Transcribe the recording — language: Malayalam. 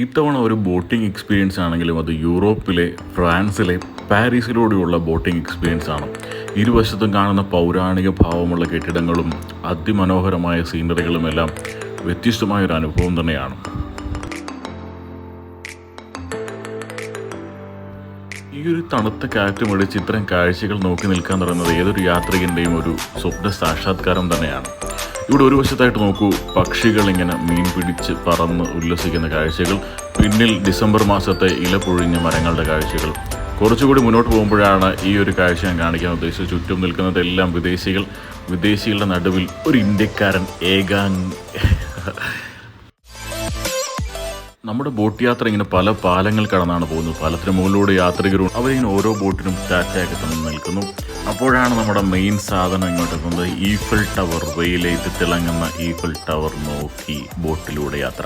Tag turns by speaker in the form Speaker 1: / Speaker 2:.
Speaker 1: ഇത്തവണ ഒരു ബോട്ടിംഗ് എക്സ്പീരിയൻസ് ആണെങ്കിലും അത് യൂറോപ്പിലെ ഫ്രാൻസിലെ പാരീസിലൂടെയുള്ള ബോട്ടിംഗ് എക്സ്പീരിയൻസ് ആണ്. ഇരുവശത്തും കാണുന്ന പൗരാണിക ഭാവമുള്ള കെട്ടിടങ്ങളും അതിമനോഹരമായ സീനറികളുമെല്ലാം വ്യത്യസ്തമായൊരു അനുഭവം തന്നെയാണ്. ഈ ഒരു തണുത്ത കാറ്റുമടിച്ച് ഇത്തരം കാഴ്ചകൾ നോക്കി നിൽക്കാൻ പറയുന്നത് ഏതൊരു യാത്രികൻ്റെയും ഒരു സ്വപ്ന സാക്ഷാത്കാരം തന്നെയാണ്. ഇവിടെ ഒരു വശത്തായിട്ട് നോക്കൂ, പക്ഷികൾ ഇങ്ങനെ മീൻ പിടിച്ച് പറന്ന് ഉല്ലസിക്കുന്ന കാഴ്ചകൾ, പിന്നിൽ ഡിസംബർ മാസത്തെ ഇല പൊഴിഞ്ഞ മരങ്ങളുടെ കാഴ്ചകൾ. കുറച്ചുകൂടി മുന്നോട്ട് പോകുമ്പോഴാണ് ഈ ഒരു കാഴ്ച ഞാൻ കാണിക്കാൻ ഉദ്ദേശിച്ചത്. ചുറ്റും നിൽക്കുന്നതെല്ലാം വിദേശികളുടെ നടുവിൽ ഒരു ഇന്ത്യക്കാരൻ നമ്മുടെ ബോട്ട് യാത്ര ഇങ്ങനെ പല പാലങ്ങൾ കടന്നാണ് പോകുന്നത്. പാലത്തിന് മുകളിലൂടെ യാത്രികരും അവരിങ്ങനെ ഓരോ ബോട്ടിനും ടാറ്റയൊക്കെ തന്നു നിൽക്കുന്നു. അപ്പോഴാണ് നമ്മുടെ മെയിൻ സാധനം ഇങ്ങോട്ട് എത്തുന്നത്. ഈഫൽ ടവർ, വെയിലേറ്റ് തിളങ്ങുന്ന ഈഫൽ ടവർ നോക്കി ബോട്ടിലൂടെ യാത്ര.